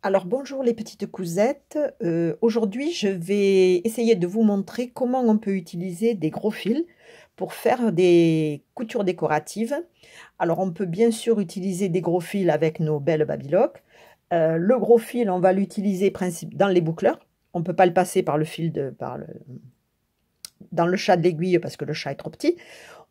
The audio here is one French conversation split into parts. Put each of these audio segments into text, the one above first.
Alors bonjour les petites cousettes. Aujourd'hui je vais essayer de vous montrer comment on peut utiliser des gros fils pour faire des coutures décoratives. Alors on peut bien sûr utiliser des gros fils avec nos belles Babylock. Le gros fil on va l'utiliser dans les boucleurs. On ne peut pas le passer par le fil dans le chat de l'aiguille parce que le chat est trop petit.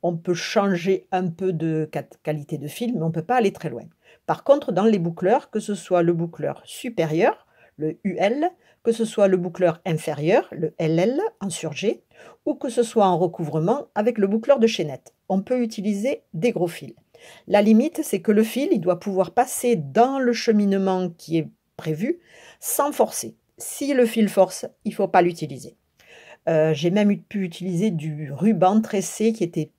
On peut changer un peu de qualité de fil, mais on ne peut pas aller très loin. Par contre, dans les boucleurs, que ce soit le boucleur supérieur, le UL, que ce soit le boucleur inférieur, le LL en surget, ou que ce soit en recouvrement avec le boucleur de chaînette, on peut utiliser des gros fils. La limite, c'est que le fil, il doit pouvoir passer dans le cheminement qui est prévu sans forcer. Si le fil force, il ne faut pas l'utiliser. J'ai même pu utiliser du ruban tressé qui était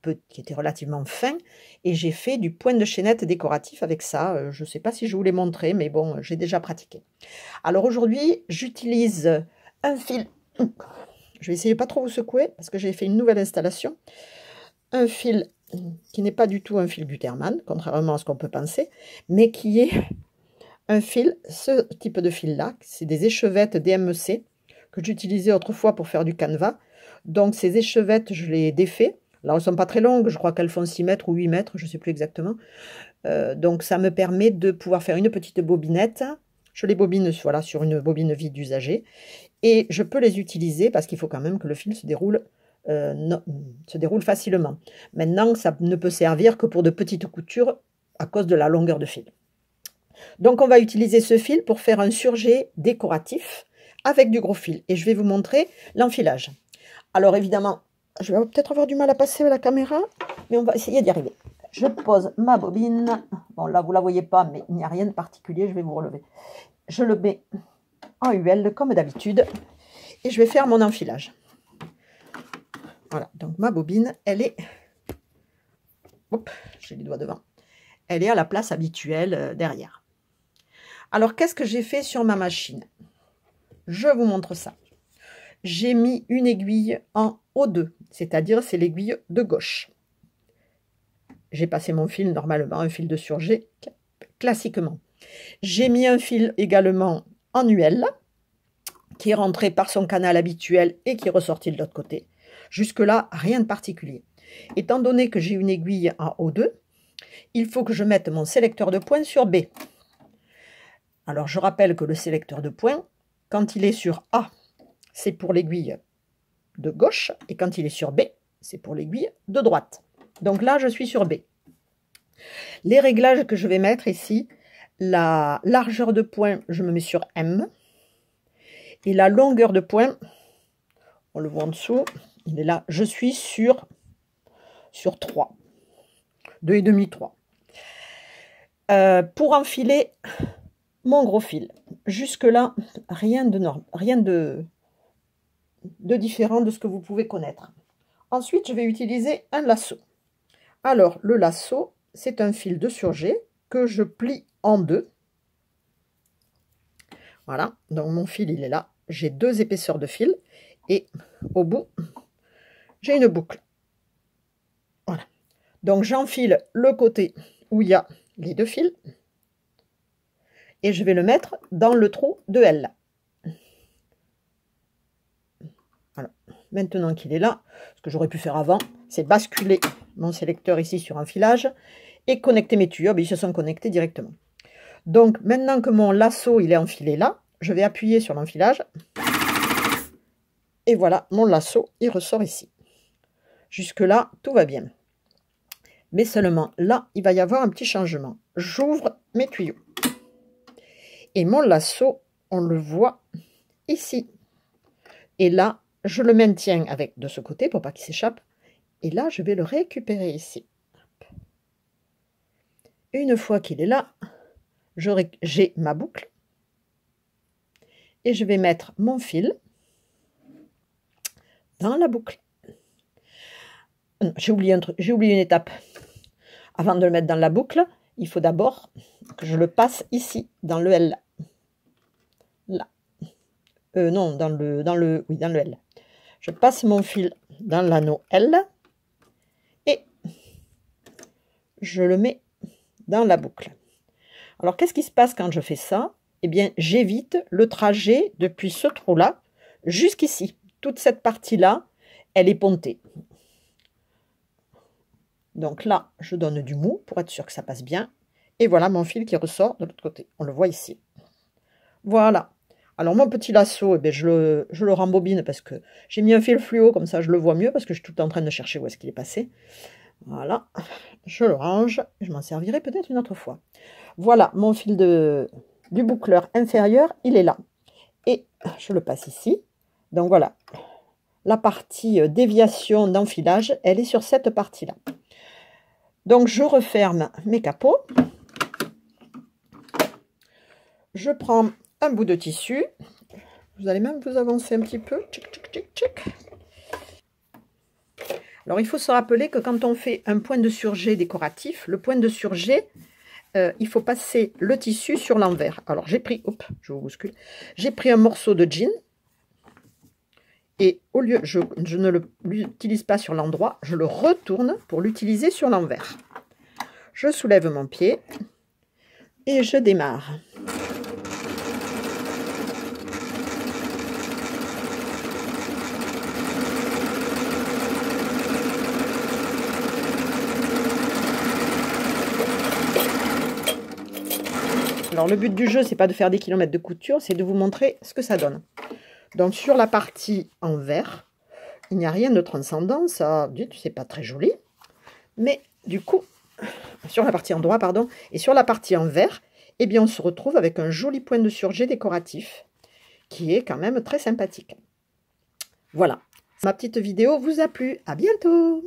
relativement fin et j'ai fait du point de chaînette décoratif avec ça. Je ne sais pas si je vous l'ai montré, mais bon, j'ai déjà pratiqué. Alors aujourd'hui, j'utilise un fil. Je vais essayer de pas trop vous secouer parce que j'ai fait une nouvelle installation. Un fil qui n'est pas du tout un fil Gutermann, contrairement à ce qu'on peut penser, mais qui est un fil, ce type de fil-là, c'est des échevettes DMC que j'utilisais autrefois pour faire du canevas. Donc ces échevettes, je les défais. Là, elles ne sont pas très longues, je crois qu'elles font 6 mètres ou 8 mètres, je ne sais plus exactement. Donc ça me permet de pouvoir faire une petite bobinette. Je les bobine voilà, sur une bobine vide d'usager. Et je peux les utiliser parce qu'il faut quand même que le fil se déroule facilement. Maintenant, ça ne peut servir que pour de petites coutures à cause de la longueur de fil. Donc on va utiliser ce fil pour faire un surjet décoratif avec du gros fil. Et je vais vous montrer l'enfilage. Alors évidemment, je vais peut-être avoir du mal à passer à la caméra, mais on va essayer d'y arriver. Je pose ma bobine. Bon là, vous ne la voyez pas, mais il n'y a rien de particulier, je vais vous relever. Je le mets en UL comme d'habitude. Et je vais faire mon enfilage. Voilà, donc ma bobine, elle est... Hop, j'ai les doigts devant. Elle est à la place habituelle derrière. Alors, qu'est-ce que j'ai fait sur ma machine? Je vous montre ça. J'ai mis une aiguille en O2, c'est-à-dire c'est l'aiguille de gauche. J'ai passé mon fil normalement, un fil de surjet, classiquement. J'ai mis un fil également en UL, qui est rentré par son canal habituel et qui est ressorti de l'autre côté. Jusque-là, rien de particulier. Étant donné que j'ai une aiguille en O2, il faut que je mette mon sélecteur de points sur B. Alors, je rappelle que le sélecteur de points, quand il est sur A, c'est pour l'aiguille de gauche, et quand il est sur B, c'est pour l'aiguille de droite. Donc là, je suis sur B. Les réglages que je vais mettre ici, la largeur de pointe, je me mets sur M, et la longueur de pointe, on le voit en dessous, il est là, je suis sur 3, 2,5, 3. Pour enfiler mon gros fil, jusque-là, rien de différent de ce que vous pouvez connaître. Ensuite, je vais utiliser un lasso. Alors, le lasso, c'est un fil de surjet que je plie en deux. Voilà, donc mon fil, il est là. J'ai 2 épaisseurs de fil et au bout, j'ai une boucle. Voilà. Donc, j'enfile le côté où il y a les 2 fils et je vais le mettre dans le trou de L. Voilà. Maintenant qu'il est là, ce que j'aurais pu faire avant, c'est basculer mon sélecteur ici sur enfilage et connecter mes tuyaux. Ils se sont connectés directement. Donc maintenant que mon lasso il est enfilé là, je vais appuyer sur l'enfilage et voilà, mon lasso il ressort ici. Jusque là, tout va bien. Mais seulement là, il va y avoir un petit changement. J'ouvre mes tuyaux et mon lasso, on le voit ici. Et là, je le maintiens avec de ce côté pour pas qu'il s'échappe. Et là, je vais le récupérer ici. Une fois qu'il est là, j'ai ma boucle. Et je vais mettre mon fil dans la boucle. J'ai oublié une étape. Avant de le mettre dans la boucle, il faut d'abord que je le passe ici, dans le L. Là. Non, dans le L. Je passe mon fil dans l'anneau L et je le mets dans la boucle. Alors, qu'est-ce qui se passe quand je fais ça? eh bien, j'évite le trajet depuis ce trou-là jusqu'ici. Toute cette partie-là, elle est pontée. Donc là, je donne du mou pour être sûr que ça passe bien. Et voilà mon fil qui ressort de l'autre côté. On le voit ici. Voilà. Alors mon petit lasso, eh bien, je le rembobine parce que j'ai mis un fil fluo, comme ça je le vois mieux, parce que je suis tout le temps en train de chercher où est-ce qu'il est passé. Voilà. Je le range. Je m'en servirai peut-être une autre fois. Voilà, mon fil du boucleur inférieur, il est là. Et je le passe ici. Donc voilà, la partie déviation d'enfilage, elle est sur cette partie-là. Donc je referme mes capots. Je prends un bout de tissu. Vous allez même vous avancer un petit peu. Tchic, tchic, tchic, tchic. Alors il faut se rappeler que quand on fait un point de surjet décoratif, le point de surjet, il faut passer le tissu sur l'envers. Alors j'ai pris, hop, je vous bouscule, j'ai pris un morceau de jean. Et au lieu, je ne l'utilise pas sur l'endroit, je le retourne pour l'utiliser sur l'envers. Je soulève mon pied et je démarre. Alors le but du jeu, c'est pas de faire des kilomètres de couture, c'est de vous montrer ce que ça donne. Donc sur la partie en vert, il n'y a rien de transcendant, ça, c'est pas très joli. Mais du coup, sur la partie en droit, pardon, et sur la partie en vert, eh bien on se retrouve avec un joli point de surjet décoratif, qui est quand même très sympathique. Voilà, ma petite vidéo vous a plu, à bientôt!